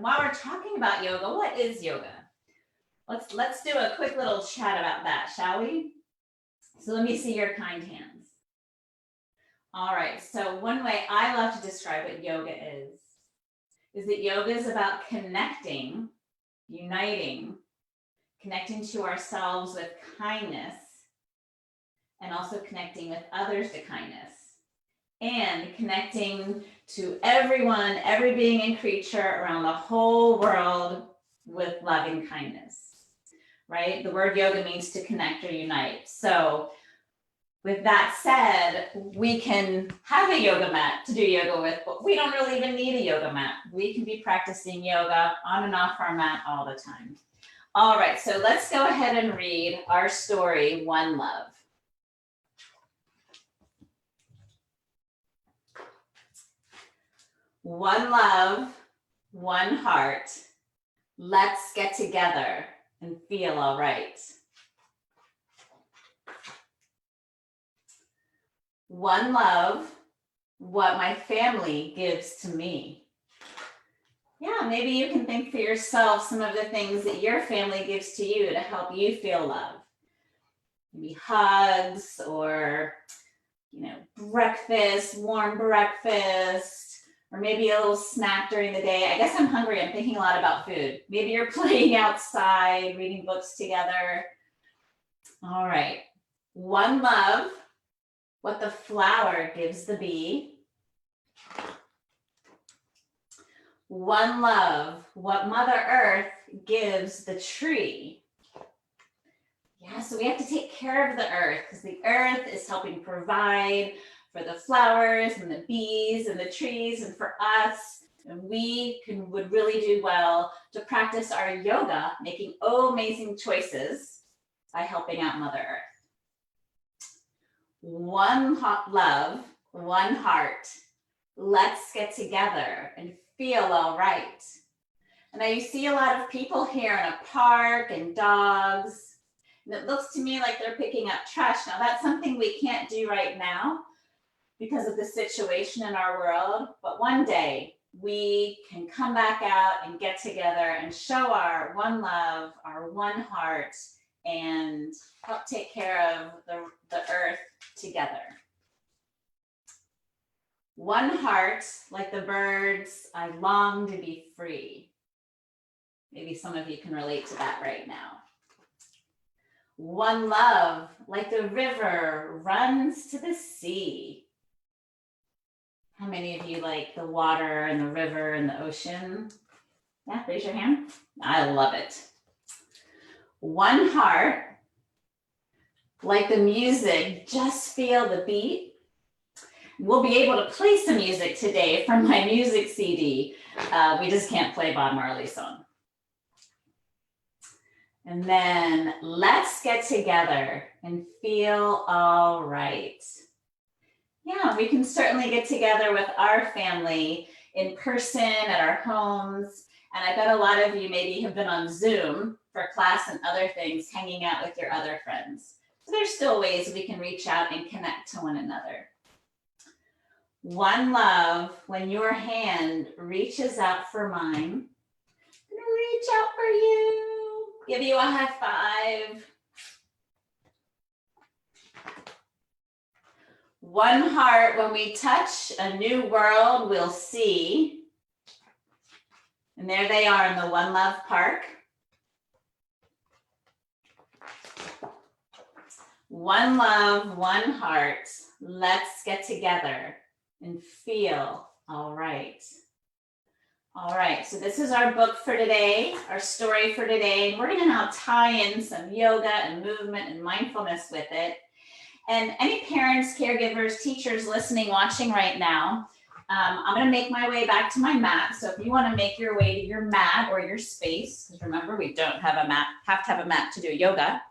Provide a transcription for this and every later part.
while we're talking about yoga, what is yoga? Let's do a quick little chat about that, shall we? So let me see your kind hands. All right, so one way I love to describe what yoga is that yoga is about connecting, uniting, connecting to ourselves with kindness, and also connecting with others to kindness, and connecting to everyone, every being and creature around the whole world with loving kindness, right? The word yoga means to connect or unite. So with that said, we can have a yoga mat to do yoga with, but we don't really even need a yoga mat. We can be practicing yoga on and off our mat all the time. All right, so let's go ahead and read our story, One Love. One love, one heart. Let's get together and feel all right. One love, what my family gives to me. Yeah, maybe you can think for yourself some of the things that your family gives to you to help you feel love. Maybe hugs or, breakfast, warm breakfast, or maybe a little snack during the day. I guess I'm hungry. I'm thinking a lot about food. Maybe you're playing outside, reading books together. All right. One love, what the flower gives the bee. One love, what Mother Earth gives the tree. Yeah, so we have to take care of the earth because the earth is helping provide for the flowers and the bees and the trees and for us. And we would really do well to practice our yoga, making amazing choices by helping out Mother Earth. One love, one heart. Let's get together and feel all right. And now you see a lot of people here in a park and dogs. And it looks to me like they're picking up trash. Now that's something we can't do right now because of the situation in our world. But one day we can come back out and get together and show our one love, our one heart, and help take care of the earth together. One heart, like the birds, I long to be free. Maybe some of you can relate to that right now. One love, like the river runs to the sea. How many of you like the water and the river and the ocean? Yeah, raise your hand. I love it. One heart, like the music, just feel the beat. We'll be able to play some music today from my music CD. We just can't play Bob Marley's song. And then let's get together and feel all right. Yeah, we can certainly get together with our family in person at our homes. And I bet a lot of you maybe have been on Zoom for class and other things, hanging out with your other friends. So there's still ways we can reach out and connect to one another. One love, when your hand reaches out for mine, I'm gonna reach out for you, give you a high five. One heart, when we touch a new world, we'll see. And there they are in the One Love Park. One love, one heart. Let's get together and feel all right. All right, so this is our book for today, our story for today. We're gonna now tie in some yoga and movement and mindfulness with it. And any parents, caregivers, teachers listening, watching right now, I'm gonna make my way back to my mat. So if you wanna make your way to your mat or your space, because remember, we don't have a mat, have to have a mat to do yoga.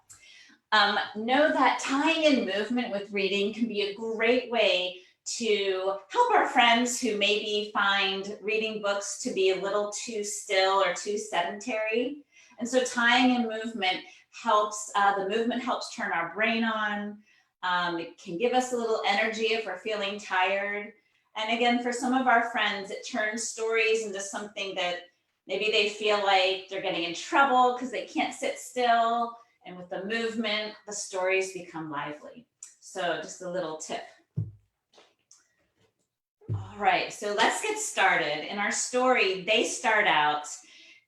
Know that tying in movement with reading can be a great way to help our friends who maybe find reading books to be a little too still or too sedentary. And so tying in movement helps, the movement helps turn our brain on. It can give us a little energy if we're feeling tired. And again, for some of our friends, it turns stories into something that Maybe they feel like they're getting in trouble because they can't sit still. And with the movement, the stories become lively. So just a little tip. All right, so let's get started. In our story, they start out,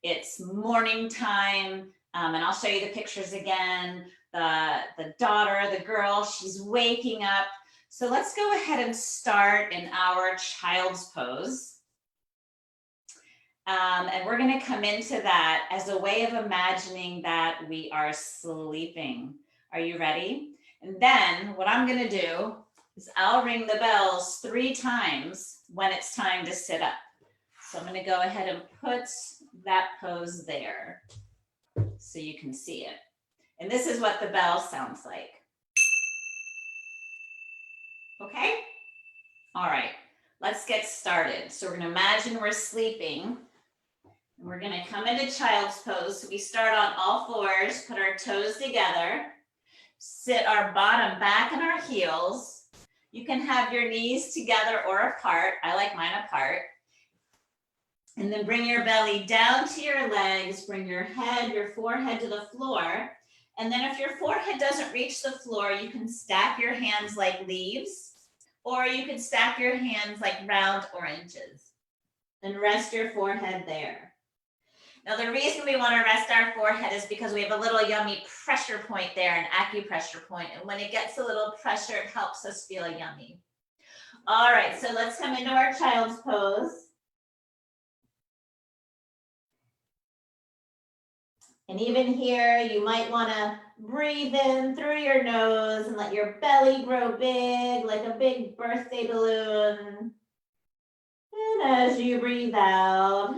it's morning time, and I'll show you the pictures again. The daughter, the girl, she's waking up. So let's go ahead and start in our child's pose. And we're gonna come into that as a way of imagining that we are sleeping. Are you ready? And then what I'm gonna do is I'll ring the bells 3 times when it's time to sit up. So I'm gonna go ahead and put that pose there so you can see it. And this is what the bell sounds like. Okay? All right, let's get started. So we're gonna imagine we're sleeping. And we're gonna come into child's pose. So we start on all fours, put our toes together, sit our bottom back on our heels. You can have your knees together or apart. I like mine apart. And then bring your belly down to your legs, bring your head, your forehead to the floor. And then if your forehead doesn't reach the floor, you can stack your hands like leaves, or you can stack your hands like round oranges and rest your forehead there. Now, the reason we want to rest our forehead is because we have a little yummy pressure point there, an acupressure point. And when it gets a little pressure, it helps us feel yummy. All right, so let's come into our child's pose. And even here, you might want to breathe in through your nose and let your belly grow big, like a big birthday balloon. And as you breathe out,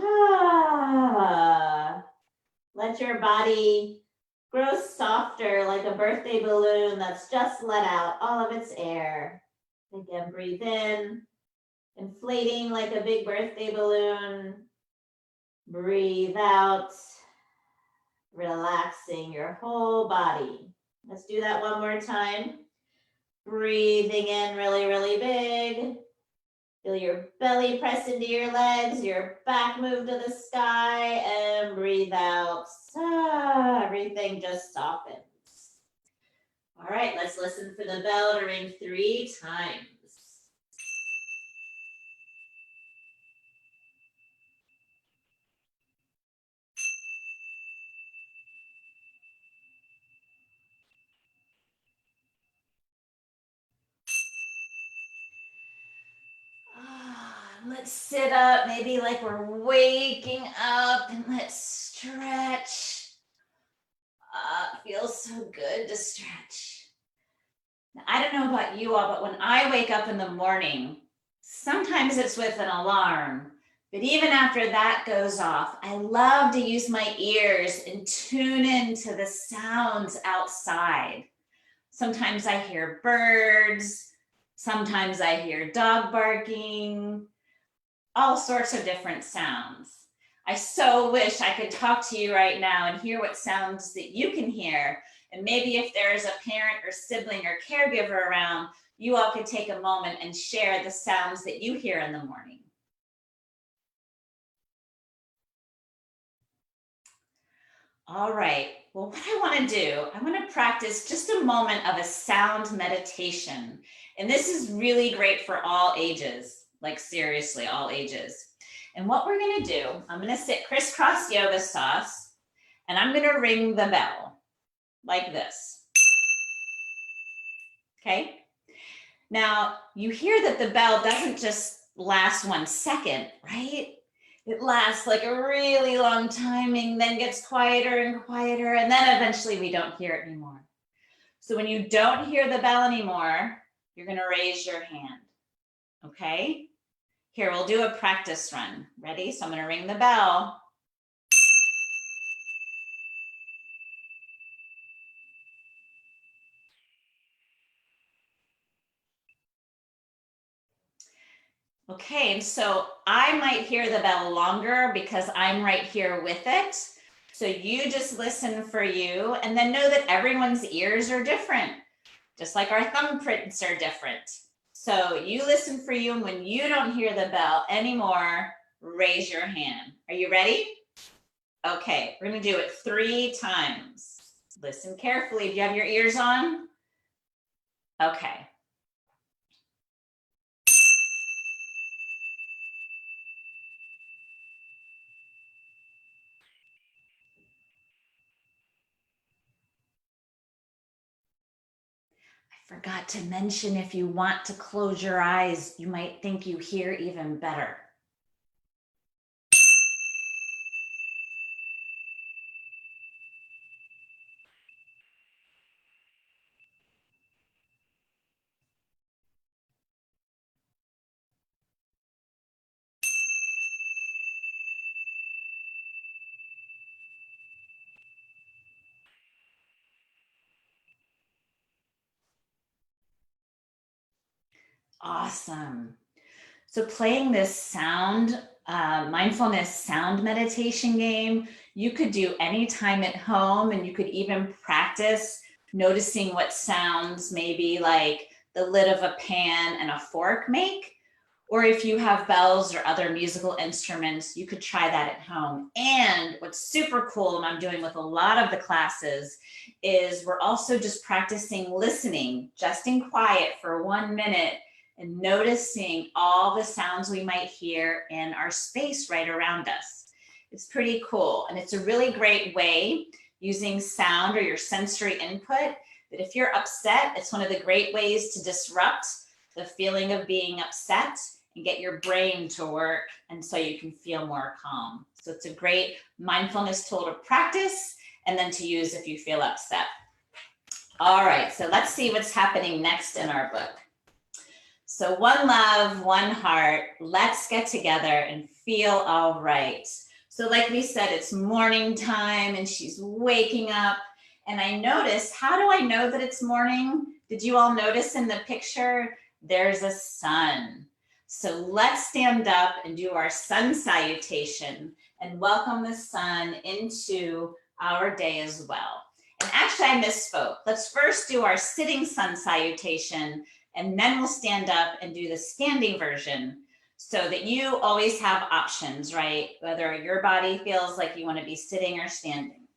let your body grow softer like a birthday balloon that's just let out all of its air. Again, breathe in, inflating like a big birthday balloon. Breathe out, relaxing your whole body. Let's do that one more time. Breathing in really, really big. Feel your belly press into your legs, your back move to the sky, and breathe out. Everything just softens. All right, let's listen for the bell to ring 3 times. Let's sit up, maybe like we're waking up, and let's stretch. Feels so good to stretch. Now, I don't know about you all, but when I wake up in the morning, sometimes it's with an alarm, but even after that goes off, I love to use my ears and tune into the sounds outside. Sometimes I hear birds, sometimes I hear dog barking, all sorts of different sounds. I so wish I could talk to you right now and hear what sounds that you can hear. And maybe if there's a parent or sibling or caregiver around, you all could take a moment and share the sounds that you hear in the morning. All right, well, what I want to do, I want to practice just a moment of a sound meditation. And this is really great for all ages, like seriously, all ages. And what we're going to do, I'm going to sit crisscross yoga sauce, and I'm going to ring the bell like this. Okay. Now, you hear that the bell doesn't just last 1 second, right? It lasts like a really long time and then gets quieter and quieter, and then eventually we don't hear it anymore. So when you don't hear the bell anymore, you're going to raise your hand. Okay? Here, we'll do a practice run. Ready? So I'm going to ring the bell. Okay, and so I might hear the bell longer because I'm right here with it. So you just listen for you, and then know that everyone's ears are different, just like our thumbprints are different. So you listen for you, and when you don't hear the bell anymore, raise your hand. Are you ready? Okay, we're gonna do it 3 times. Listen carefully. Do you have your ears on? Okay. I forgot to mention, if you want to close your eyes, you might think you hear even better. Awesome. So playing this sound, mindfulness sound meditation game, you could do anytime at home, and you could even practice noticing what sounds maybe like the lid of a pan and a fork make. Or if you have bells or other musical instruments, you could try that at home. And what's super cool, and I'm doing with a lot of the classes, is we're also just practicing listening, just in quiet for 1 minute, and noticing all the sounds we might hear in our space right around us. It's pretty cool. And it's a really great way, using sound or your sensory input, that if you're upset, it's one of the great ways to disrupt the feeling of being upset and get your brain to work, and so you can feel more calm. So it's a great mindfulness tool to practice and then to use if you feel upset. All right, so let's see what's happening next in our book. So one love, one heart, let's get together and feel all right. So like we said, it's morning time and she's waking up. And I noticed, how do I know that it's morning? Did you all notice in the picture, there's a sun. So let's stand up and do our sun salutation and welcome the sun into our day as well. And actually I misspoke. Let's first do our sitting sun salutation, and then we'll stand up and do the standing version, so that you always have options, right? Whether your body feels like you want to be sitting or standing.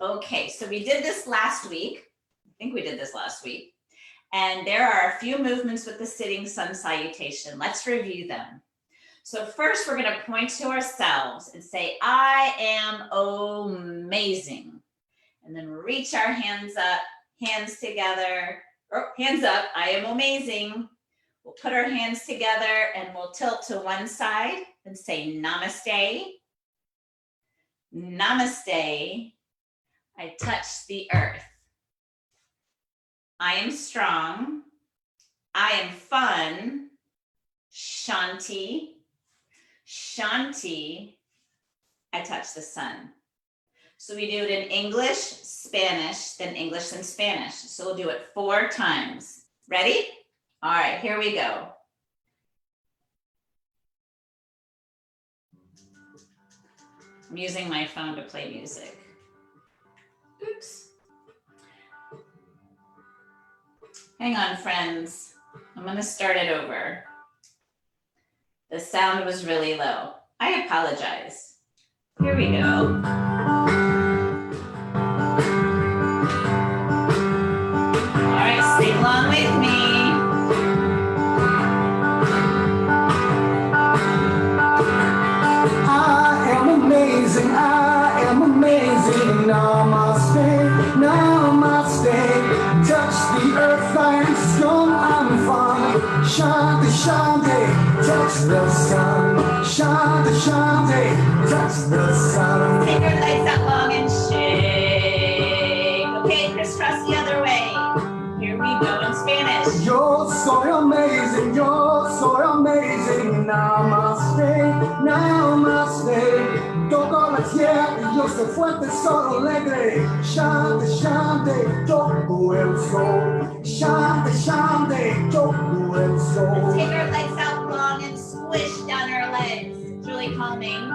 Okay, so we did this last week. I think we did this last week. And there are a few movements with the sitting sun salutation. Let's review them. So first, we're going to point to ourselves and say, I am amazing. And then reach our hands up, hands together. Hands up, I am amazing. We'll put our hands together and we'll tilt to one side and say namaste. Namaste. I touch the earth. I am strong. I am fun. Shanti. Shanti. I touch the sun. So we do it in English, Spanish, then English, then Spanish. So we'll do it 4 times. Ready? All right, here we go. I'm using my phone to play music. Oops. Hang on, friends. I'm going to start it over. The sound was really low. I apologize. Here we go. Sing along with me. I am amazing, I am amazing. Namaste, namaste. Touch the earth, I am strong, I'm fun. Shanti, shanti, touch the sun. Shanti, shanti, touch the sun. Take your legs out long and shake. Okay, crisscross the other way. Here we go in Spanish. Yo soy amazing, yo soy amazing. Namaste, namaste. Toco la tierra y yo soy fuerte, solo alegre. Shanti, shanti, toco el sol. Shanti, shanti, toco el sol. Take our legs out long and squish down our legs. It's really calming.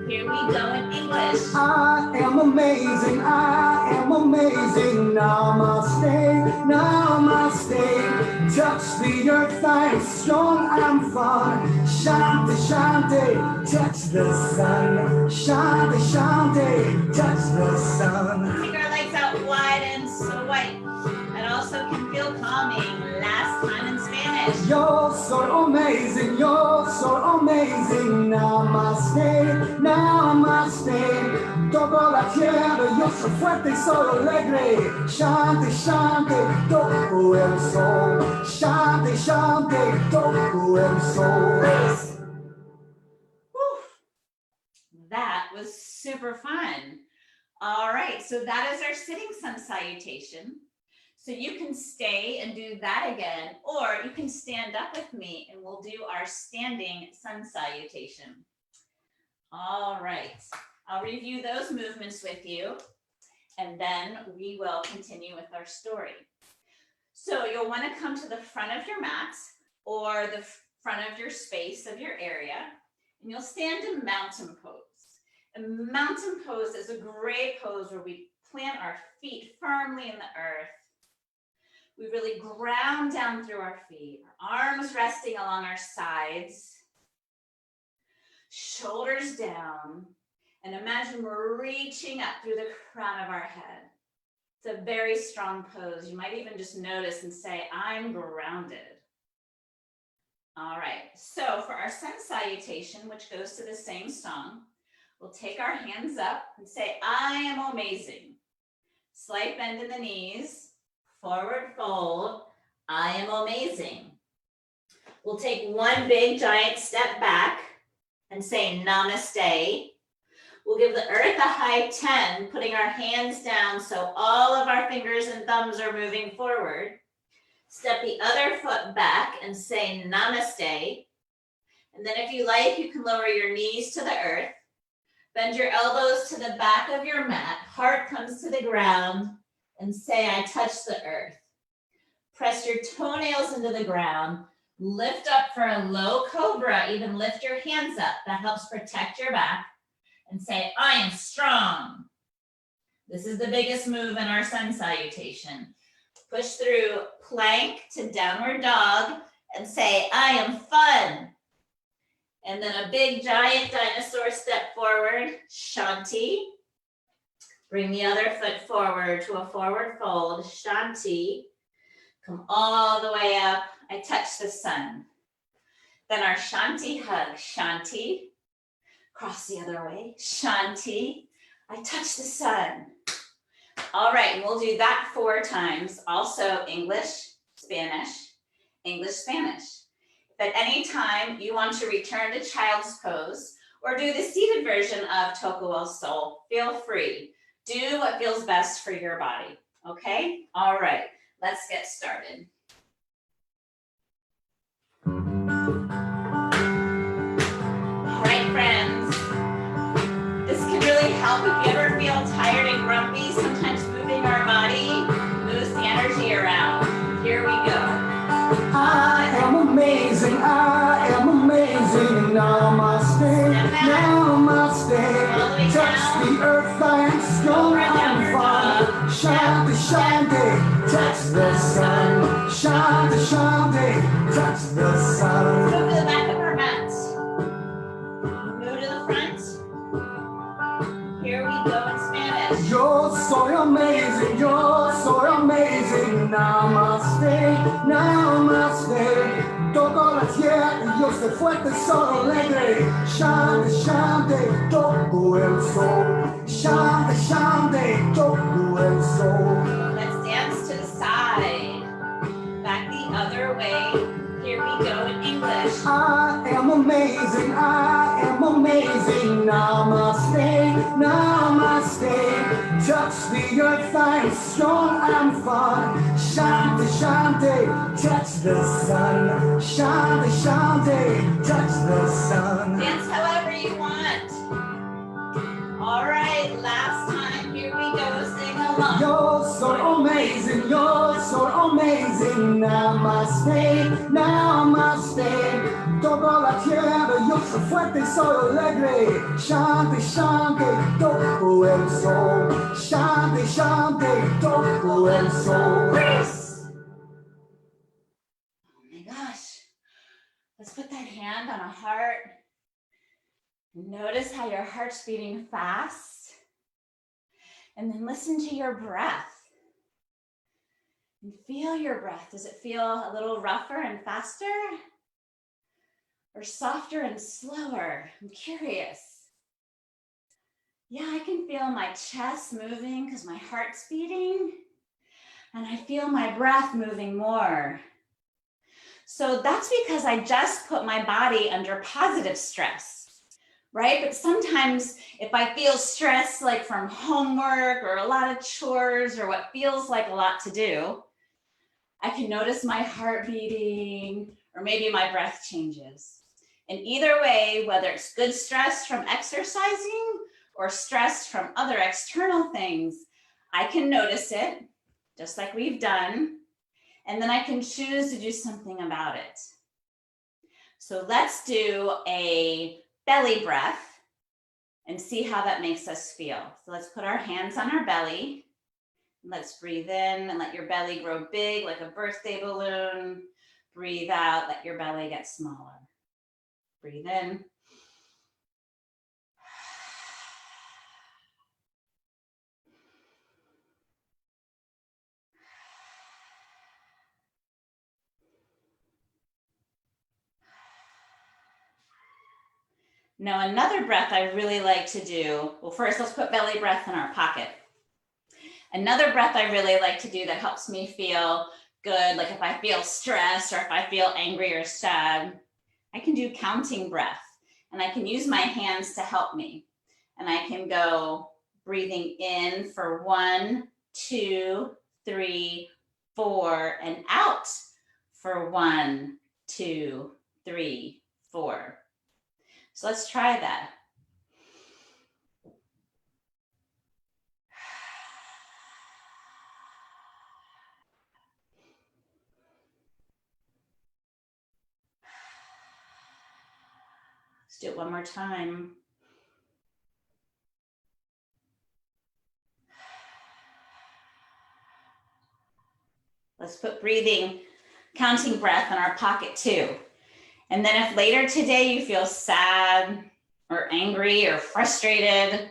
Here we go in English. I am amazing, I am amazing. Namaste, namaste. Touch the earth, I'm strong, I'm fun. Shanti, shanti, touch the sun. Shanti, shanti, touch the sun. Take our legs out wide and so white. That also can feel calming. Last time in Spanish. You're so amazing, you're so amazing. Namaste, namaste. Toco la tierra, yo soy fuerte y soy alegre. Shanti, shanti, toco el sol. Shanti, shanti, toco el sol. Whew. That was super fun. All right, so that is our sitting sun salutation. So you can stay and do that again, or you can stand up with me and we'll do our standing sun salutation. All right, I'll review those movements with you, and then we will continue with our story. So you'll want to come to the front of your mat or the front of your space of your area, and you'll stand in mountain pose. And mountain pose is a great pose where we plant our feet firmly in the earth. We really ground down through our feet, our arms resting along our sides, shoulders down, and imagine we're reaching up through the crown of our head. It's a very strong pose. You might even just notice and say, I'm grounded. All right, so for our sun salutation, which goes to the same song, we'll take our hands up and say, I am amazing. Slight bend in the knees, forward fold, I am amazing. We'll take one big giant step back and say namaste. We'll give the earth a high 10, putting our hands down so all of our fingers and thumbs are moving forward. Step the other foot back and say namaste. And then if you like, you can lower your knees to the earth. Bend your elbows to the back of your mat. Heart comes to the ground and say, I touch the earth. Press your toenails into the ground. Lift up for a low cobra. Even lift your hands up. That helps protect your back. And say, I am strong. This is the biggest move in our sun salutation. Push through plank to downward dog and say, I am fun. And then a big giant dinosaur step forward, Shanti. Bring the other foot forward to a forward fold, Shanti. Come all the way up, I touch the sun. Then our Shanti hug, Shanti. Cross the other way, Shanti. I touch the sun. All right, we'll do that 4 times. Also English, Spanish, English, Spanish. If at any time you want to return to child's pose or do the seated version of Toco el Sol, feel free. Do what feels best for your body, okay? All right, let's get started. All right, friends. This can really help if you ever feel tired and grumpy. Sometimes moving our body moves the energy around. Here we go. I am amazing, I am amazing. Namaste, namaste. Touch the earth, I am strong, I'm fun. Shanti, shanti, touch the sun. Shanti, shanti, touch the sun. Move to the back of our mat. Move to the front. Here we go in Spanish. You're so amazing, you're so amazing. Namaste, namaste. Toco la tierra, yo soy fuerte, soy alegre. Shanti, shanti, toco el sol. Shanti, shanti, toco el sol. Let's dance to the side. Back the other way. Here we go in English. I am amazing, I am amazing. Namaste, namaste. Touch the earth, I'm strong, I'm fun. Shanti, shanti, touch the sun. Shanti, shanti, touch the sun. Dance however you want. All right, last time. Here we go. Sing along. You're so amazing, you're so amazing. Namaste, namaste. Toco la tierra, yo soy fuerte y soy alegre. Shanti, shanti, toco el sol. Shanti, shanti, cuerpo, el sol. Grace. Oh my gosh. Let's put that hand on a heart. Notice how your heart's beating fast. And then listen to your breath. And feel your breath. Does it feel a little rougher and faster? Or softer and slower? I'm curious. Yeah, I can feel my chest moving because my heart's beating. And I feel my breath moving more. So that's because I just put my body under positive stress, right? But sometimes if I feel stress like from homework or a lot of chores or what feels like a lot to do, I can notice my heart beating or maybe my breath changes. And either way, whether it's good stress from exercising or stress from other external things, I can notice it, just like we've done, and then I can choose to do something about it. So let's do a belly breath and see how that makes us feel. So let's put our hands on our belly. Let's breathe in and let your belly grow big like a birthday balloon. Breathe out, let your belly get smaller. Breathe in. Now another breath I really like to do, well first let's put belly breath in our pocket. Another breath I really like to do that helps me feel good, like if I feel stressed or if I feel angry or sad, I can do counting breath and I can use my hands to help me. And I can go breathing in for 1, 2, 3, 4, and out for 1, 2, 3, 4. So let's try that. Let's do it one more time. Let's put breathing, counting breath in our pocket too. And then if later today you feel sad or angry or frustrated,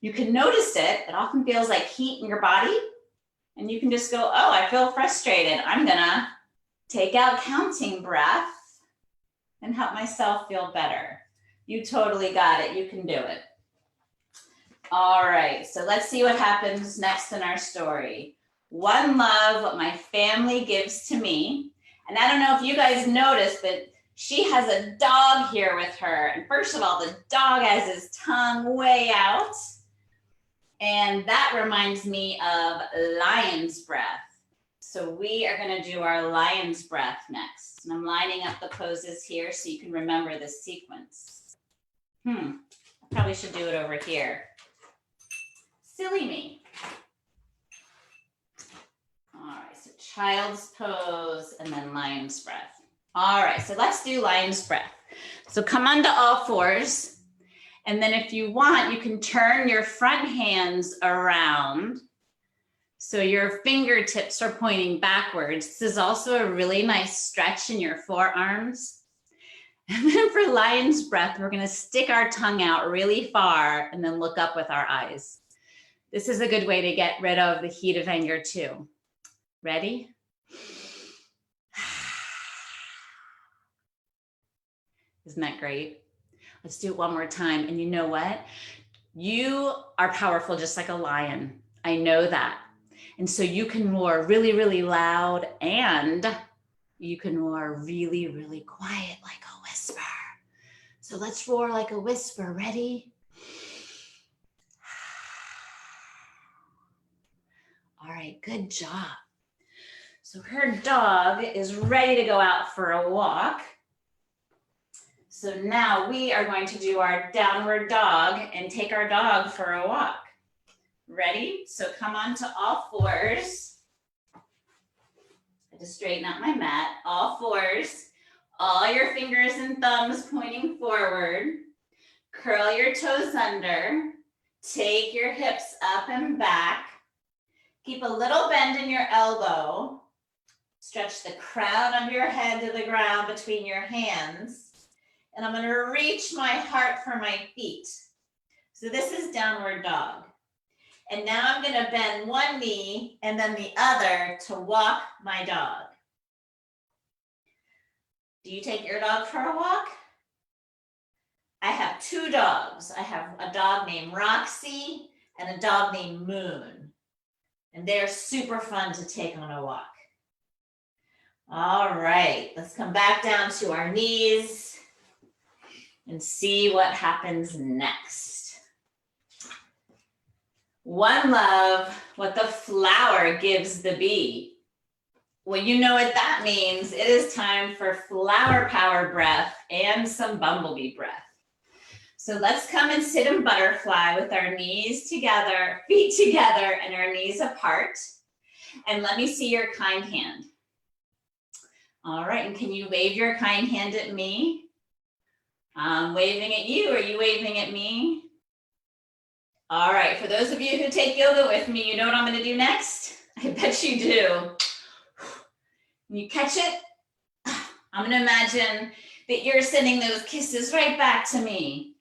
you can notice it. It often feels like heat in your body. And you can just go, oh, I feel frustrated. I'm gonna take out counting breath and help myself feel better. You totally got it. You can do it. All right, so let's see what happens next in our story. One love, what my family gives to me. And I don't know if you guys noticed, but she has a dog here with her. And first of all, the dog has his tongue way out. And that reminds me of lion's breath. So we are gonna do our lion's breath next. And I'm lining up the poses here so you can remember this sequence. I probably should do it over here. Silly me. All right, so child's pose and then lion's breath. All right, so let's do lion's breath. So come onto all fours. And then if you want, you can turn your front hands around. So your fingertips are pointing backwards. This is also a really nice stretch in your forearms. And then for lion's breath, we're gonna stick our tongue out really far and then look up with our eyes. This is a good way to get rid of the heat of anger too. Ready? Isn't that great? Let's do it one more time. And you know what? You are powerful just like a lion. I know that. And so you can roar really, really loud, and you can roar really, really quiet like a whisper. So let's roar like a whisper. Ready? All right, good job. So her dog is ready to go out for a walk. So now we are going to do our downward dog and take our dog for a walk. Ready? So come on to all fours. I had to straighten out my mat. All fours. All your fingers and thumbs pointing forward. Curl your toes under. Take your hips up and back. Keep a little bend in your elbow. Stretch the crown of your head to the ground between your hands. And I'm going to reach my heart for my feet. So this is downward dog. And now I'm going to bend one knee and then the other to walk my dog. Do you take your dog for a walk? I have two dogs. I have a dog named Roxy and a dog named Moon. And they're super fun to take on a walk. All right, let's come back down to our knees and see what happens next. One love, what the flower gives the bee. Well, you know what that means. It is time for flower power breath and some bumblebee breath. So let's come and sit in butterfly with our knees together, feet together, and our knees apart. And let me see your kind hand. All right, and can you wave your kind hand at me? I'm waving at you. Are you waving at me? All right, for those of you who take yoga with me, you know what I'm going to do next? I bet you do. Can you catch it? I'm going to imagine that you're sending those kisses right back to me.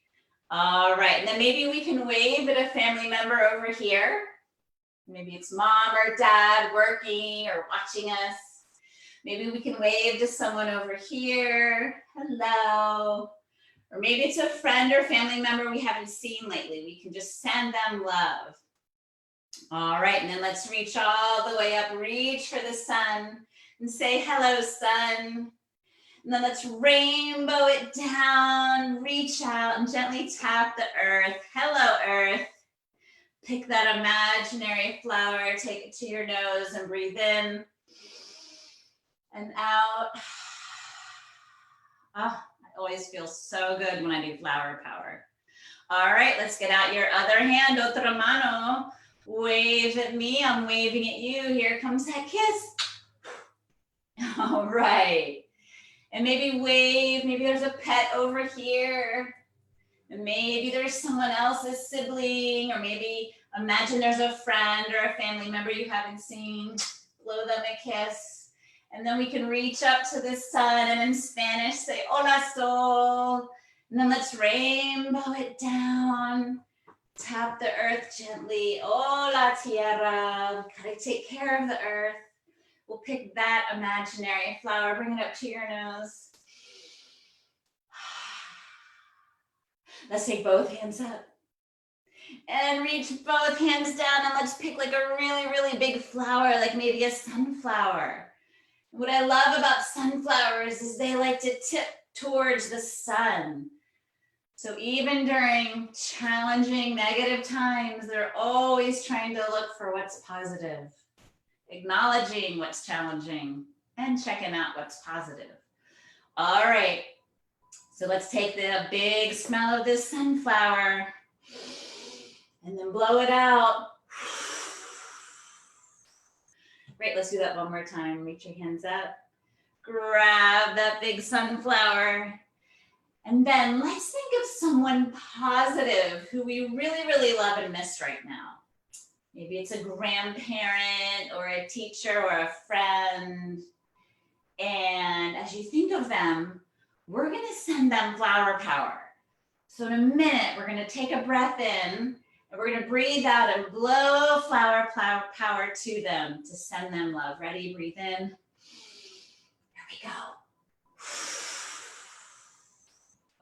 All right, and then maybe we can wave at a family member over here. Maybe it's mom or dad working or watching us. Maybe we can wave to someone over here. Hello. Or maybe it's a friend or family member we haven't seen lately. We can just send them love. All right, and then let's reach all the way up. Reach for the sun and say, hello, sun. And then let's rainbow it down. Reach out and gently tap the earth. Hello, earth. Pick that imaginary flower. Take it to your nose and breathe in. And out. Oh, I always feel so good when I do flower power. All right, let's get out your other hand, otra mano. Wave at me, I'm waving at you. Here comes that kiss. All right. And maybe wave, maybe there's a pet over here. And maybe there's someone else's sibling, or maybe imagine there's a friend or a family member you haven't seen. Blow them a kiss. And then we can reach up to the sun and in Spanish say, hola sol. And then let's rainbow it down. Tap the earth gently. Hola tierra. Gotta take care of the earth. We'll pick that imaginary flower, bring it up to your nose. Let's take both hands up. And reach both hands down and let's pick like a really, really big flower, like maybe a sunflower. What I love about sunflowers is they like to tip towards the sun. So even during challenging, negative times, they're always trying to look for what's positive, acknowledging what's challenging and checking out what's positive. All right, so let's take the big smell of this sunflower and then blow it out. Great, let's do that one more time. Reach your hands up. Grab that big sunflower. And then let's think of someone positive who we really, really love and miss right now. Maybe it's a grandparent or a teacher or a friend. And as you think of them, we're going to send them flower power. So in a minute, we're going to take a breath in. And we're going to breathe out and blow flower power to them to send them love. Ready? Breathe in. Here we go.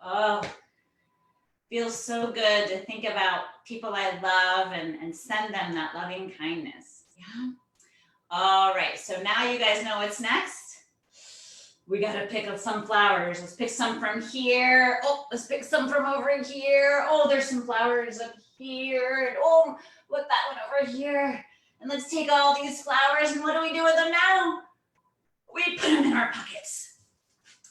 Oh, feels so good to think about people I love and send them that loving kindness. Yeah. All right. So now you guys know what's next. We got to pick up some flowers. Let's pick some from here. Oh, let's pick some from over here. Oh, there's some flowers up here. And oh, look, that one over here. And let's take all these flowers and what do we do with them now? We put them in our pockets.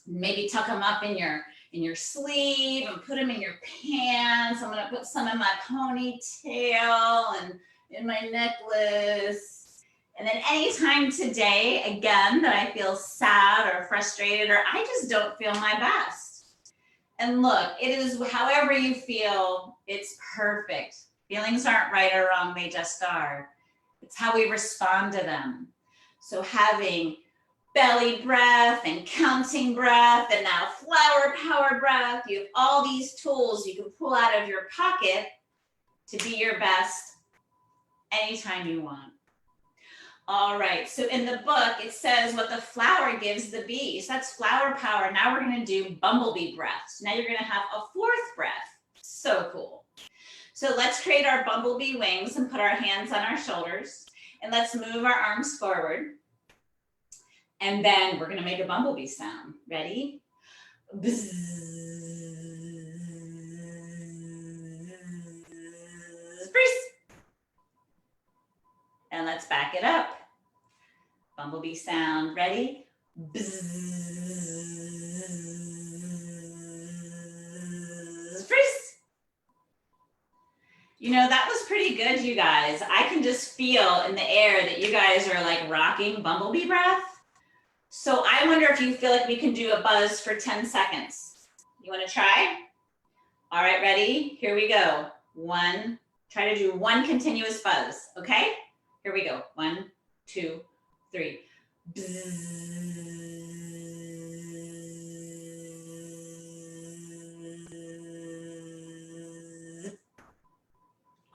Maybe tuck them up in your sleeve and put them in your pants. I'm going to put some in my ponytail and in my necklace. And then anytime today, again, that I feel sad or frustrated or I just don't feel my best. And look, it is however you feel, it's perfect. Feelings aren't right or wrong, they just are. It's how we respond to them. So having belly breath and counting breath and now flower power breath. You have all these tools you can pull out of your pocket to be your best anytime you want. All right, so in the book, it says what the flower gives the bees. That's flower power. Now we're gonna do bumblebee breath. So now you're gonna have a fourth breath. So cool. So let's create our bumblebee wings and put our hands on our shoulders. And let's move our arms forward. And then we're gonna make a bumblebee sound. Ready? Bzz, freeze. And let's back it up. Bumblebee sound, ready? Bzz, freeze. You know, that was pretty good, you guys. I can just feel in the air that you guys are like rocking bumblebee breath. So I wonder if you feel like we can do a buzz for 10 seconds. You wanna try? All right, ready? Here we go. One, try to do one continuous buzz, okay? Here we go. 1, 2, 3. Bzzz.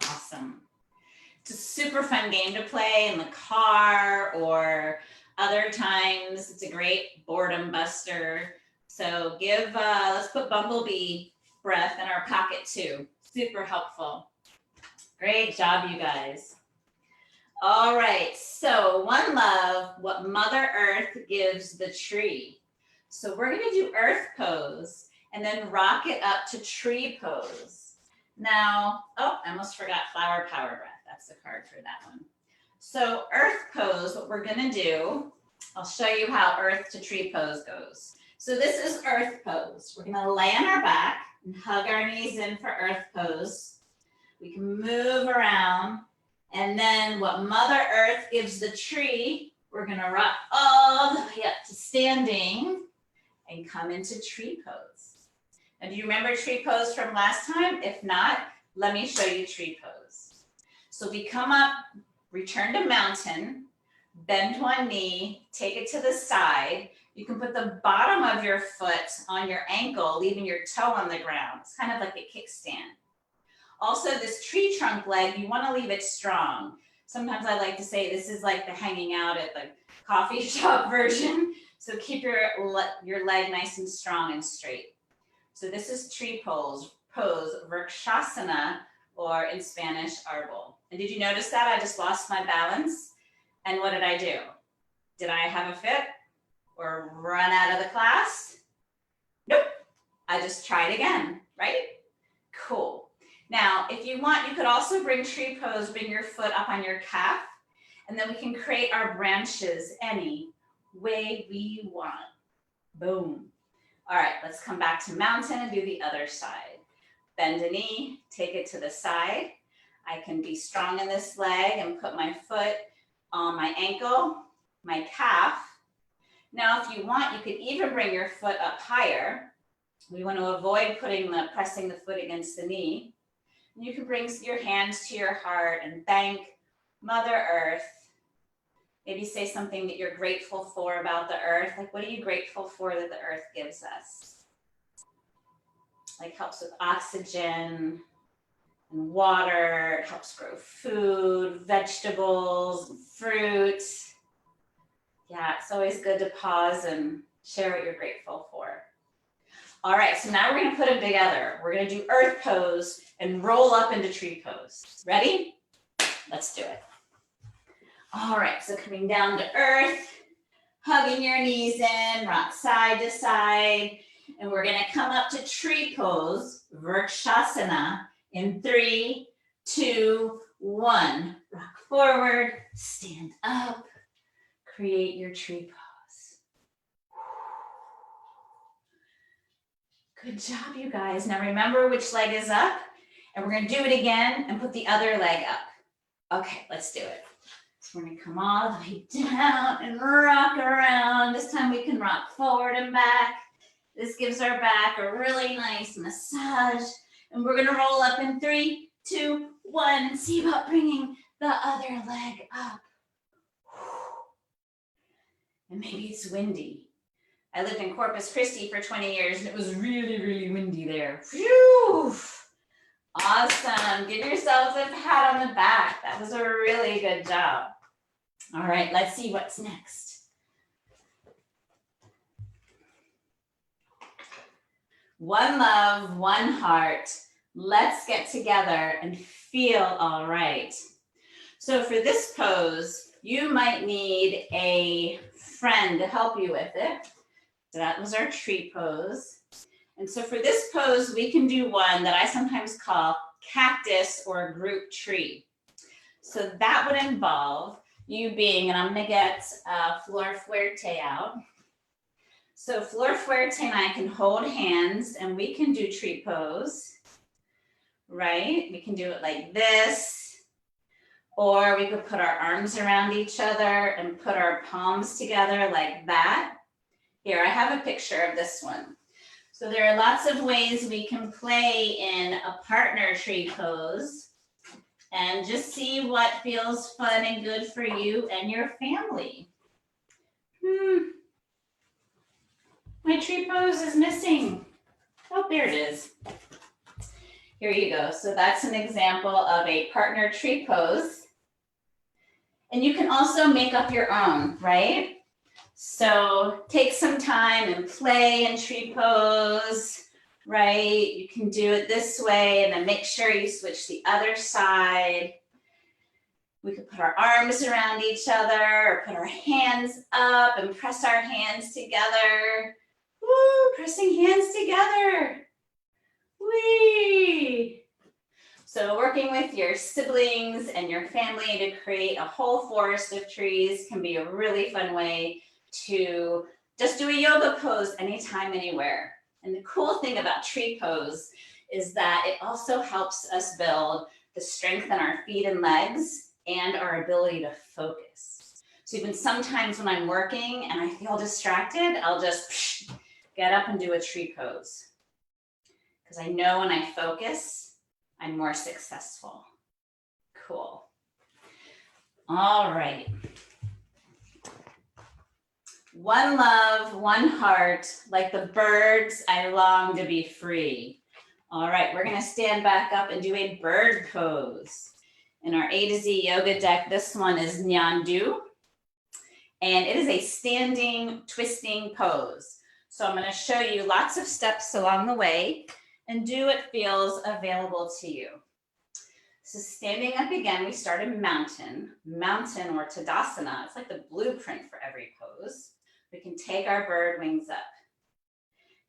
Awesome. It's a super fun game to play in the car or other times. It's a great boredom buster. So let's put bumblebee breath in our pocket too. Super helpful. Great job, you guys. All right, so one love, what Mother Earth gives the tree. So we're gonna do earth pose and then rock it up to tree pose. Now, oh, I almost forgot flower power breath. That's the card for that one. So earth pose, what we're gonna do, I'll show you how earth to tree pose goes. So this is earth pose. We're gonna lay on our back and hug our knees in for earth pose. We can move around. And then what Mother Earth gives the tree, we're gonna rock all the way up to standing and come into tree pose. Now, do you remember tree pose from last time? If not, let me show you tree pose. So we come up, return to mountain, bend one knee, take it to the side. You can put the bottom of your foot on your ankle, leaving your toe on the ground. It's kind of like a kickstand. Also, this tree trunk leg, you want to leave it strong. Sometimes I like to say this is like the hanging out at the coffee shop version. So keep your leg nice and strong and straight. So this is tree pose, Vrikshasana, or in Spanish, arbol. And did you notice that? I just lost my balance. And what did I do? Did I have a fit or run out of the class? Nope. I just tried again, right? Cool. Now, if you want, you could also bring tree pose, bring your foot up on your calf, and then we can create our branches any way we want. Boom. All right, let's come back to mountain and do the other side. Bend a knee, take it to the side. I can be strong in this leg and put my foot on my ankle, my calf. Now, if you want, you could even bring your foot up higher. We want to avoid pressing the foot against the knee. You can bring your hands to your heart and thank Mother Earth. Maybe say something that you're grateful for about the earth. Like, what are you grateful for that the earth gives us? Like, helps with oxygen and water. It helps grow food, vegetables, fruit. Yeah, it's always good to pause and share what you're grateful for. All right, so now we're gonna put them together. We're gonna do earth pose and roll up into tree pose. Ready? Let's do it. All right, so coming down to earth, hugging your knees in, rock side to side, and we're gonna come up to tree pose, Vrikshasana, in 3, 2, 1. Rock forward, stand up, create your tree pose. Good job, you guys. Now remember which leg is up, and we're gonna do it again and put the other leg up. Okay, let's do it. So we're gonna come all the way down and rock around. This time we can rock forward and back. This gives our back a really nice massage. And we're gonna roll up in 3, 2, 1, and see about bringing the other leg up. And maybe it's windy. I lived in Corpus Christi for 20 years and it was really, really windy there. Phew! Awesome. Give yourselves a pat on the back. That was a really good job. All right, let's see what's next. One love, one heart. Let's get together and feel all right. So for this pose, you might need a friend to help you with it. So that was our tree pose. And so for this pose, we can do one that I sometimes call cactus or group tree. So that would involve you being, and I'm gonna get Flor Fuerte out. So Flor Fuerte and I can hold hands and we can do tree pose, right? We can do it like this, or we could put our arms around each other and put our palms together like that. Here, I have a picture of this one. So there are lots of ways we can play in a partner tree pose and just see what feels fun and good for you and your family. My tree pose is missing. Oh, there it is. Here you go. So that's an example of a partner tree pose. And you can also make up your own, right? So take some time and play in tree pose, right? You can do it this way and then make sure you switch the other side. We could put our arms around each other or put our hands up and press our hands together. Woo, pressing hands together. Whee! So working with your siblings and your family to create a whole forest of trees can be a really fun way to just do a yoga pose anytime, anywhere. And the cool thing about tree pose is that it also helps us build the strength in our feet and legs and our ability to focus. So even sometimes when I'm working and I feel distracted, I'll just get up and do a tree pose. Because I know when I focus, I'm more successful. Cool. All right. One love, one heart, like the birds, I long to be free. All right, we're gonna stand back up and do a bird pose. In our A to Z yoga deck, this one is Nyandu, and it is a standing, twisting pose. So I'm gonna show you lots of steps along the way and do what feels available to you. So standing up again, we start in mountain or Tadasana. It's like the blueprint for every pose. We can take our bird wings up.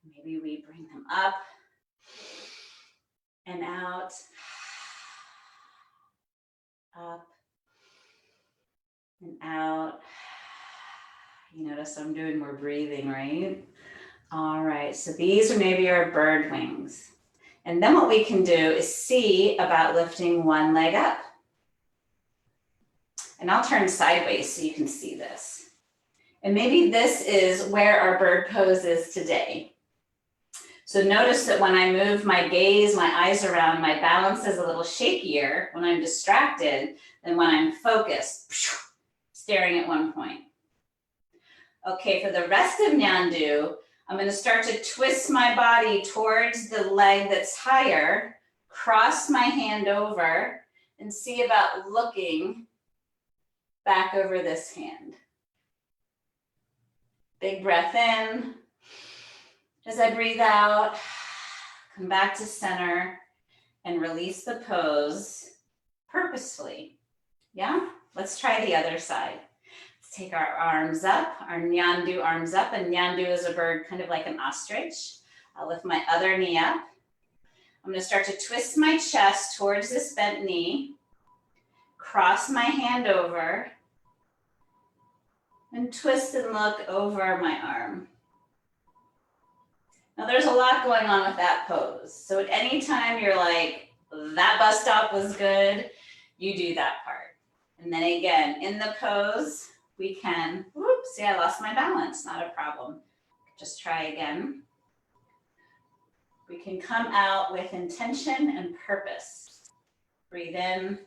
Maybe we bring them up and out, up and out. You notice I'm doing more breathing, right? All right, so these are maybe our bird wings. And then what we can do is see about lifting one leg up. And I'll turn sideways so you can see this. And maybe this is where our bird pose is today. So notice that when I move my gaze, my eyes around, my balance is a little shakier when I'm distracted than when I'm focused, staring at one point. Okay, for the rest of Nyandu, I'm going to start to twist my body towards the leg that's higher, cross my hand over, and see about looking back over this hand. Big breath in. As I breathe out, come back to center and release the pose purposefully. Yeah? Let's try the other side. Let's take our arms up, our Nyandu arms up, and Nyandu is a bird kind of like an ostrich. I'll lift my other knee up. I'm going to start to twist my chest towards this bent knee, cross my hand over, and twist and look over my arm. Now there's a lot going on with that pose. So at any time you're like, that bus stop was good, you do that part. And then again, in the pose, we can, whoops, see, I lost my balance, not a problem. Just try again. We can come out with intention and purpose. Breathe in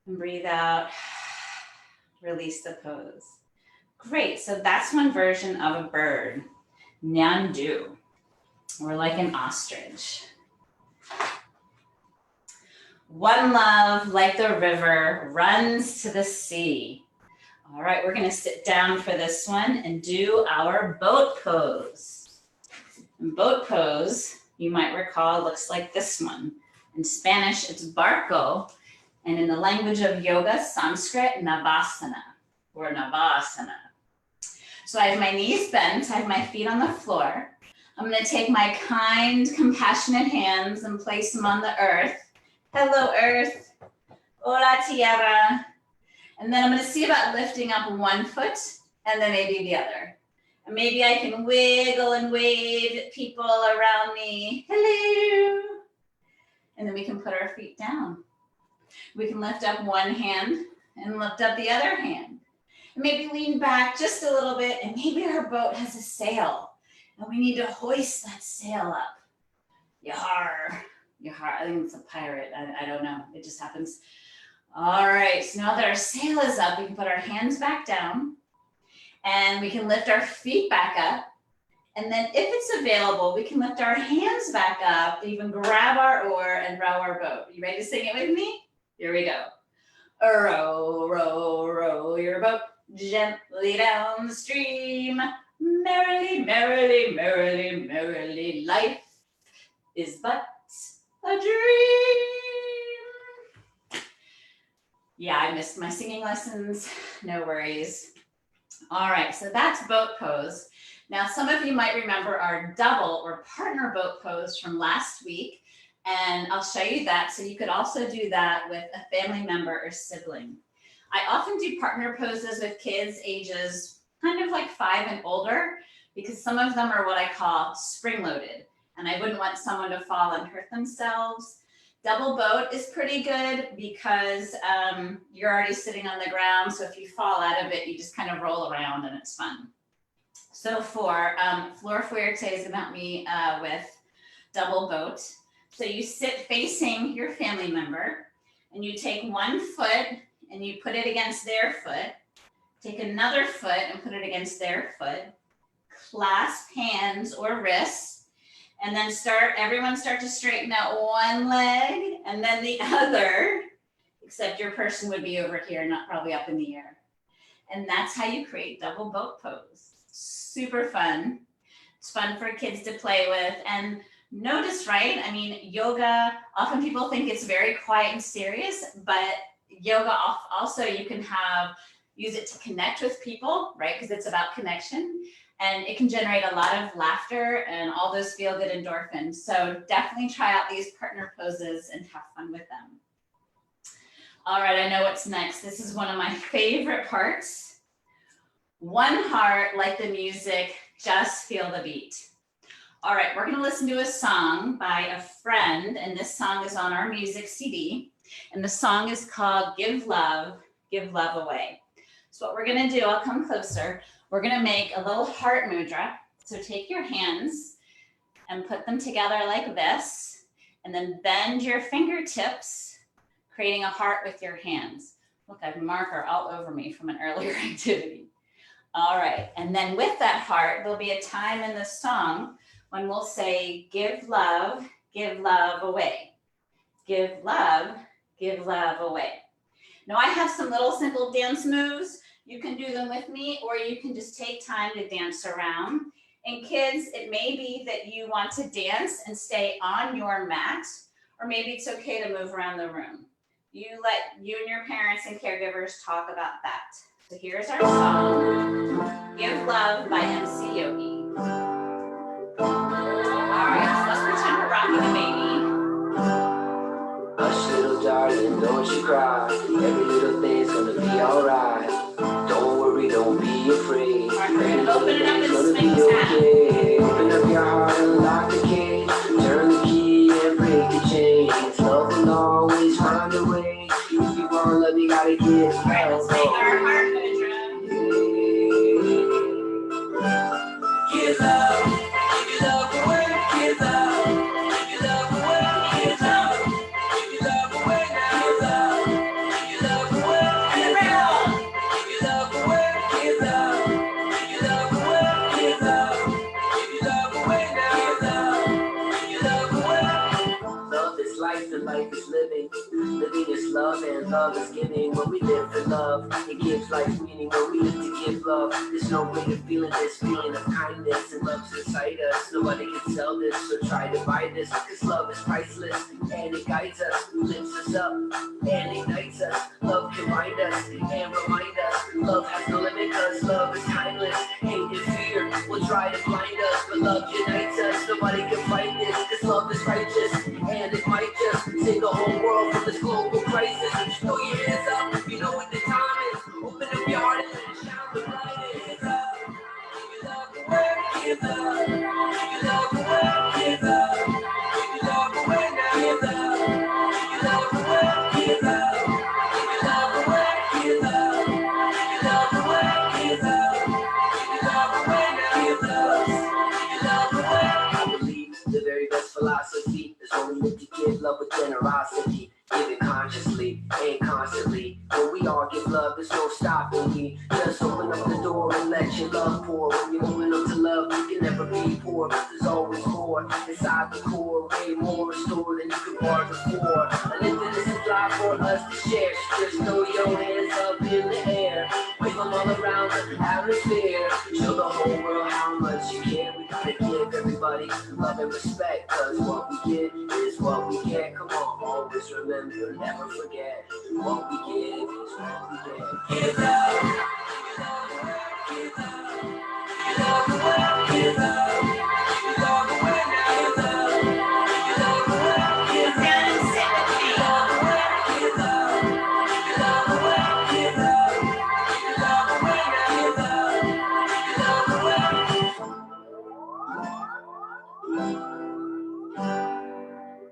And breathe out, release the pose. Great, so that's one version of a bird, Nyandu, or like an ostrich. One love, like the river, runs to the sea. All right, we're gonna sit down for this one and do our boat pose. And boat pose, you might recall, looks like this one. In Spanish, it's barco, and in the language of yoga, Sanskrit, navasana, or navasana. So I have my knees bent, I have my feet on the floor. I'm gonna take my kind, compassionate hands and place them on the earth. Hello, earth. Hola, tierra. And then I'm gonna see about lifting up one foot and then maybe the other. And maybe I can wiggle and wave at people around me. Hello. And then we can put our feet down. We can lift up one hand and lift up the other hand. And maybe lean back just a little bit, and maybe our boat has a sail and we need to hoist that sail up. Yar, yar, I think it's a pirate, I don't know, it just happens. All right, so now that our sail is up, we can put our hands back down and we can lift our feet back up. And then if it's available, we can lift our hands back up, even grab our oar and row our boat. You ready to sing it with me? Here we go. Row, row, row your boat gently down the stream. Merrily, merrily, merrily, merrily, life is but a dream. Yeah, I missed my singing lessons. No worries. All right, so that's boat pose. Now, some of you might remember our double or partner boat pose from last week, and I'll show you that. So you could also do that with a family member or sibling. I often do partner poses with kids ages kind of like 5 and older, because some of them are what I call spring-loaded, and I wouldn't want someone to fall and hurt themselves. Double boat is pretty good because you're already sitting on the ground, so if you fall out of it, you just kind of roll around and it's fun. So for Flor Fuerte is about me with double boat. So you sit facing your family member and you take one foot and you put it against their foot, take another foot and put it against their foot, clasp hands or wrists, and then everyone start to straighten out one leg and then the other, except your person would be over here, not probably up in the air. And that's how you create double boat pose. Super fun. It's fun for kids to play with. And notice, right? I mean, yoga, often people think it's very quiet and serious, but yoga also you can use it to connect with people, right? Because it's about connection. And it can generate a lot of laughter and all those feel-good endorphins. So definitely try out these partner poses and have fun with them. All right, I know what's next. This is one of my favorite parts. One heart, like the music, just feel the beat. All right, we're gonna listen to a song by a friend, and this song is on our music CD, and the song is called Give Love Away. So what we're gonna do, I'll come closer, we're gonna make a little heart mudra. So take your hands and put them together like this, and then bend your fingertips, creating a heart with your hands. Look, I have marker all over me from an earlier activity. All right, and then with that heart, there'll be a time in the song when we'll say, give love away. Give love away. Now I have some little simple dance moves. You can do them with me, or you can just take time to dance around. And kids, it may be that you want to dance and stay on your mat, or maybe it's okay to move around the room. You let you and your parents and caregivers talk about that. So here's our song, Give Love by MC Yogi. All right, so let's pretend we're rocking a baby. Hush, little darling, don't you cry. Every little thing's gonna be alright. Don't worry, don't be afraid. All right, we're gonna open it up and gonna swing be tap. okay. Open up your heart and lock the cage. Turn the key and break the chains. Love will always find a way. If you want love, you gotta give All right, let's make our heart mudra. Give love away, give love away, give love away, now give love Living is love and love is giving. When we live for love, it gives life meaning. When we live to give love, there's no way of feeling this feeling of kindness and love's inside us. Nobody can sell this, so try to buy this. Cause love is priceless and it guides us, lifts us up and ignites us. Love can bind us and remind us. Love has no limit cause love is timeless. Hate and fear will try to blind us, but love unites us. Nobody can fight this cause love is righteous and it might just save the whole world from this global crisis. Just throw your hands up, you know what the time is. Open up your heart and let it shine the brightest. Give love away, give love. Give love away, give love. Give love away now, give love. Give love away, give love. Give love away, give love. Give love away, give love. Give love away now, give love. Give love away. I believe the very best philosophy is only meant to give love with generosity. Give it consciously and constantly. When we all give love, there's no stopping me. Just open up the door and let your love pour. When you open up to love, you can never be poor. There's always more inside the core. Way more restored than you could bargain for. And if it isn't life for us to share, just throw your hands up in the air. Wave them all around the atmosphere. Show the whole world how much you care. We gotta give everybody love and respect. Cause what we get is what we get. Come on, always remember, never forget. What we give is what we get. Give love, give love away, give love. Give love away, give love. Give love away now, give love. Give love away, give love. Down and sit with me. Give love away, give love. Give love away, give love. Give love away now, give love. Give love away.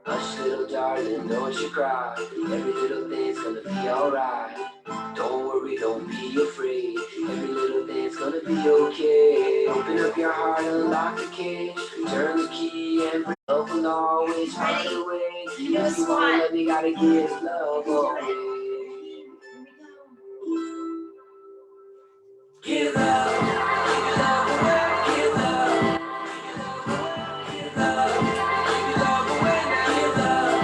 Hush, little darling, don't you cry. Every little thing's gonna be alright. Don't worry, don't be afraid. Every little thing's gonna be okay. Open up your heart, unlock the cage. Turn the key and bring love will always find a way. If you wanna love, you gotta give love away. Give love, give love away, give love. Give love, give love away now, give love.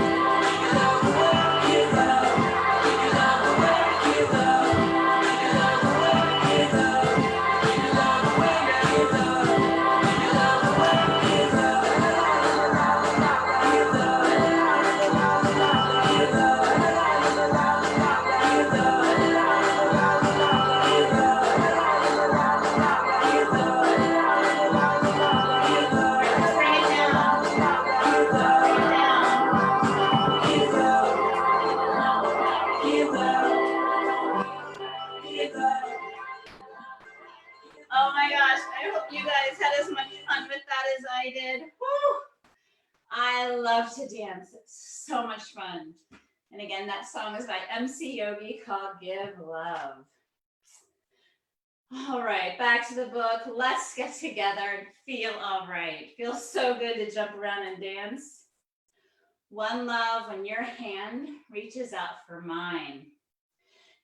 Give love away, give love. Give love away, give love. Give love away, give love. Give love away now, give love. Give love away, give love. Give love, give love, give Bring it down. Bring it down. Oh my gosh, I hope you guys had as much fun with that as I did. Woo! I love to dance. It's so much fun. And again, that song is by MC Yogi called Give Love. All right, back to the book. Let's get together and feel all right. Feels so good to jump around and dance. One love when your hand reaches out for mine.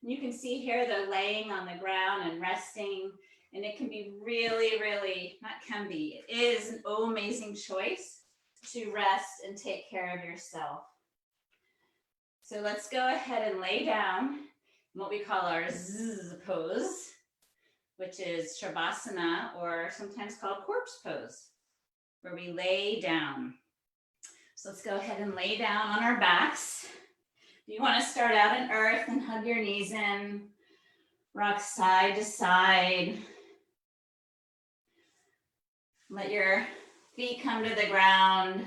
You can see here they're laying on the ground and resting. And it can be really, really, not can be, it is an amazing choice to rest and take care of yourself. So let's go ahead and lay down in what we call our zzz pose, which is Shavasana, or sometimes called corpse pose, where we lay down. So let's go ahead and lay down on our backs. You want to start out in earth and hug your knees in, rock side to side. Let your feet come to the ground.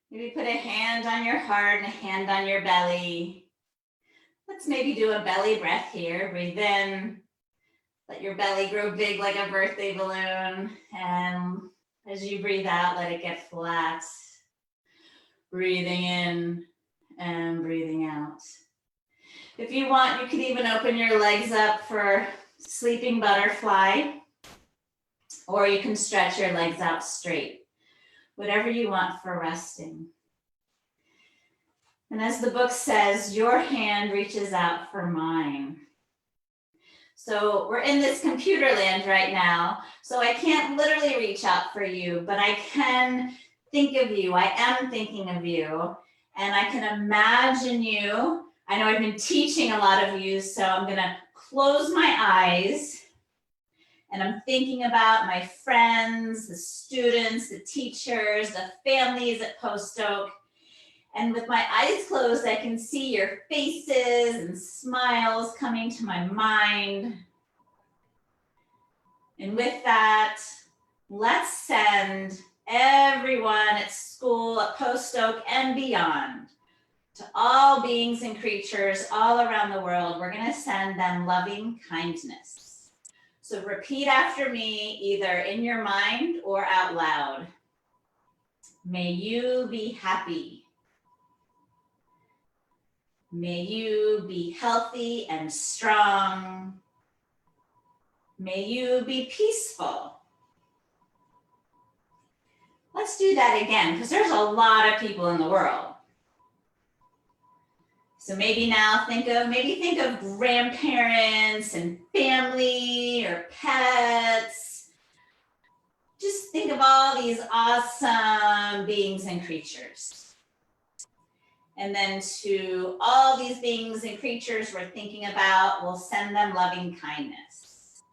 Maybe put a hand on your heart and a hand on your belly. Let's maybe do a belly breath here. Breathe in. Let your belly grow big like a birthday balloon. And as you breathe out, let it get flat. Breathing in and breathing out. If you want, you can even open your legs up for sleeping butterfly, or you can stretch your legs out straight. Whatever you want for resting. And as the book says, your hand reaches out for mine. So we're in this computer land right now, so I can't literally reach out for you, but I can think of you. I am thinking of you. And I can imagine you. I know I've been teaching a lot of you, so I'm gonna close my eyes and I'm thinking about my friends, the students, the teachers, the families at Post Oak. And with my eyes closed, I can see your faces and smiles coming to my mind. And with that, let's send everyone at school, at Post Oak and beyond, to all beings and creatures all around the world. We're gonna send them loving kindness. So repeat after me, either in your mind or out loud. May you be happy. May you be healthy and strong. May you be peaceful. Let's do that again, because there's a lot of people in the world. So maybe now think of grandparents and family or pets. Just think of all these awesome beings and creatures. And then to all these beings and creatures we're thinking about, we'll send them loving kindness.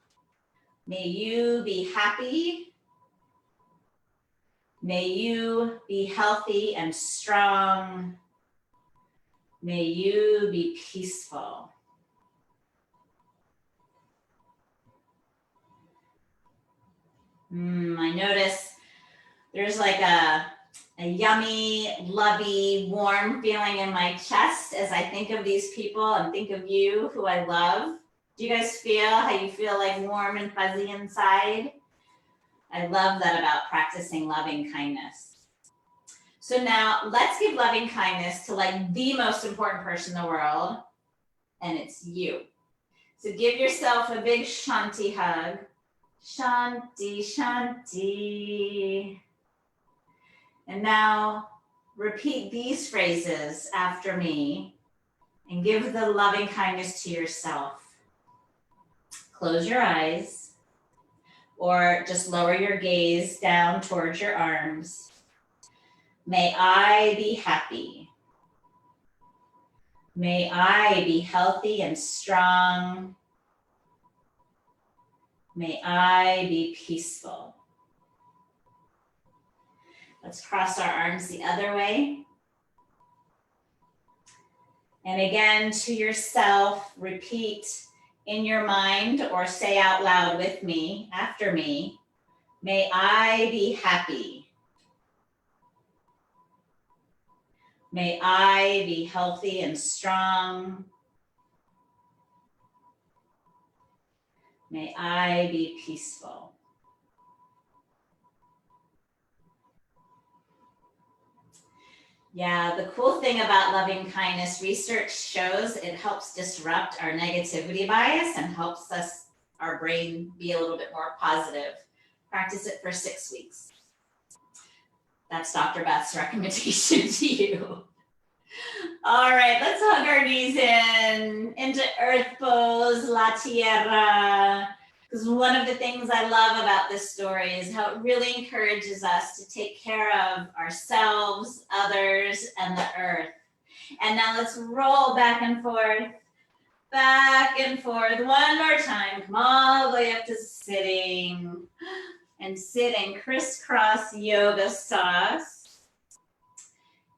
May you be happy. May you be healthy and strong. May you be peaceful. I notice there's like a yummy, lovey, warm feeling in my chest as I think of these people and think of you who I love. Do you guys feel how you feel like warm and fuzzy inside? I love that about practicing loving kindness. So now let's give loving kindness to like the most important person in the world, and it's you. So give yourself a big Shanti hug. Shanti, Shanti. And now repeat these phrases after me and give the loving kindness to yourself. Close your eyes or just lower your gaze down towards your arms. May I be happy. May I be healthy and strong. May I be peaceful. Let's cross our arms the other way. And again, to yourself, repeat in your mind or say out loud with me, after me, may I be happy. May I be healthy and strong. May I be peaceful. Yeah, the cool thing about loving kindness, research shows it helps disrupt our negativity bias and helps our brain be a little bit more positive. Practice it for 6 weeks. That's Dr. Beth's recommendation to you. All right, let's hug our knees into earth pose, la tierra. Because one of the things I love about this story is how it really encourages us to take care of ourselves, others, and the earth. And now let's roll back and forth, one more time. Come all the way up to sitting. And sit in crisscross yoga sauce.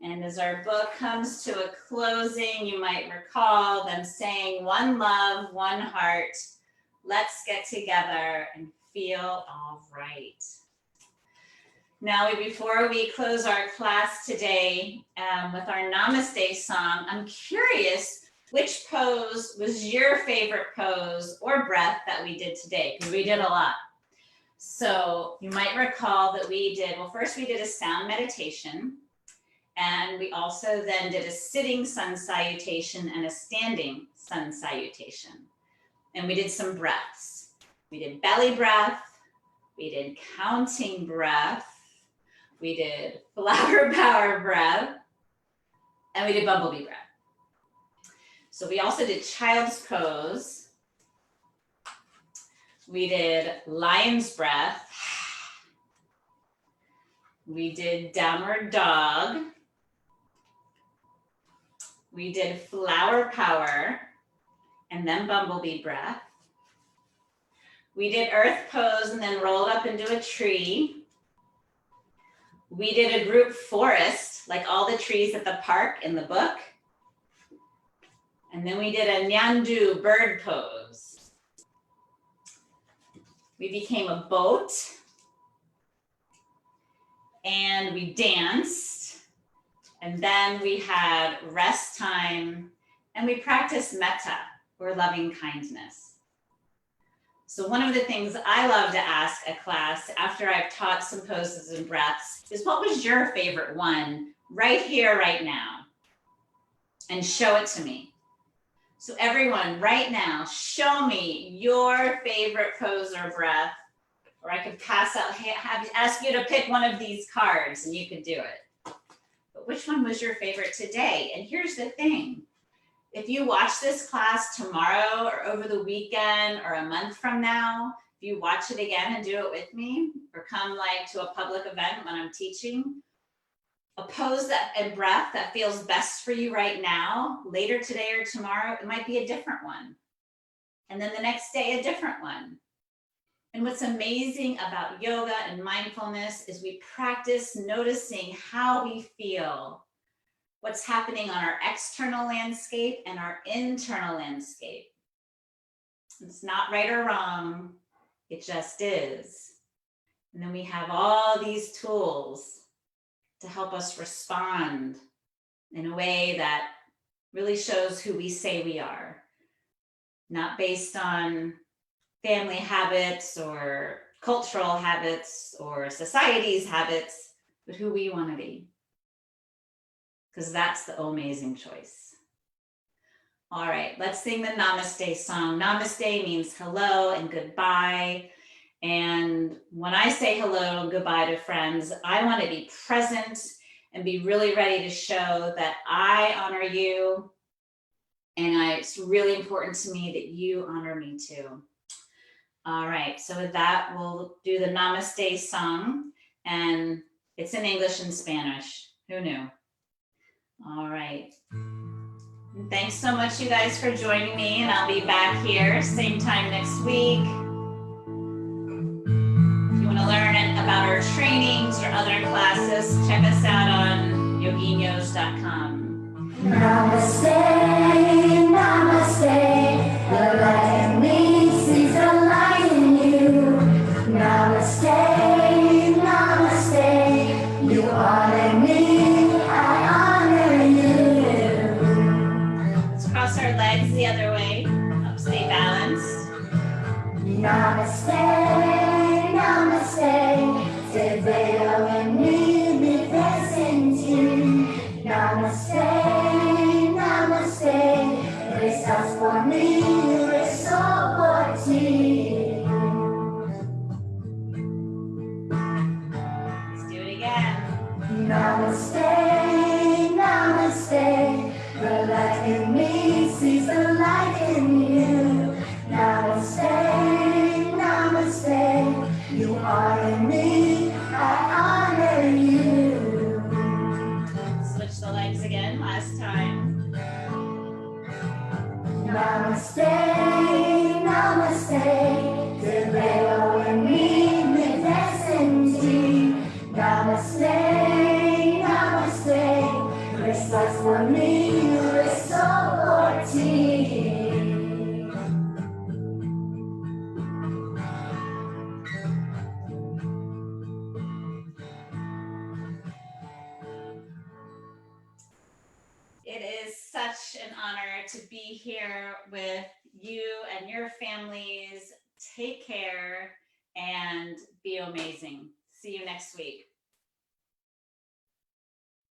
And as our book comes to a closing, you might recall them saying, one love, one heart. Let's get together and feel all right. Now, before we close our class today with our Namaste Song, I'm curious which pose was your favorite pose or breath that we did today, because we did a lot. So you might recall that first we did a sound meditation, and we also then did a sitting sun salutation and a standing sun salutation. And we did some breaths. We did belly breath, we did counting breath, we did flower power breath, and we did bumblebee breath. So we also did child's pose. We did lion's breath. We did downward dog. We did flower power and then bumblebee breath. We did earth pose and then rolled up into a tree. We did a group forest, like all the trees at the park in the book. And then we did a nyandu bird pose. We became a boat and we danced. And then we had rest time and we practiced metta, or loving kindness. So one of the things I love to ask a class after I've taught some poses and breaths is, what was your favorite one right here, right now? And show it to me. So everyone right now, show me your favorite pose or breath, or I could pass out, ask you to pick one of these cards and you could do it. But which one was your favorite today? And here's the thing. If you watch this class tomorrow or over the weekend or a month from now, if you watch it again and do it with me, or come like to a public event when I'm teaching, a pose and breath that feels best for you right now, later today or tomorrow, it might be a different one. And then the next day, a different one. And what's amazing about yoga and mindfulness is we practice noticing how we feel, what's happening on our external landscape and our internal landscape. It's not right or wrong, it just is. And then we have all these tools to help us respond in a way that really shows who we say we are, not based on family habits or cultural habits or society's habits, but who we want to be. Because that's the amazing choice. All right, let's sing the Namaste song. Namaste means hello and goodbye. And when I say hello and goodbye to friends, I want to be present and be really ready to show that I honor you. And it's really important to me that you honor me too. All right, so with that, we'll do the Namaste song. And it's in English and Spanish. Who knew? All right. And thanks so much, you guys, for joining me. And I'll be back here same time next week. If you want to learn about our trainings or other classes, check us out on yogiños.com. Namaste, namaste, the light in me sees the light in you. Namaste, namaste, you honor me, I honor you. Let's cross our legs the other way. Help stay balanced. Namaste, namaste, te veo en mí, mi presente. Namaste, namaste, rezas por mí, rezo por ti. Let's do it again. Namaste, namaste, the light in me sees the light in you. Namaste, namaste, you honor me, I honor you. Switch the legs again, last time. Namaste, namaste, te veo en mí, me ves en ti. Namaste, namaste, rezas por mí, rezo por ti. It is such an honor to be here with you and your families. Take care and be amazing. See you next week.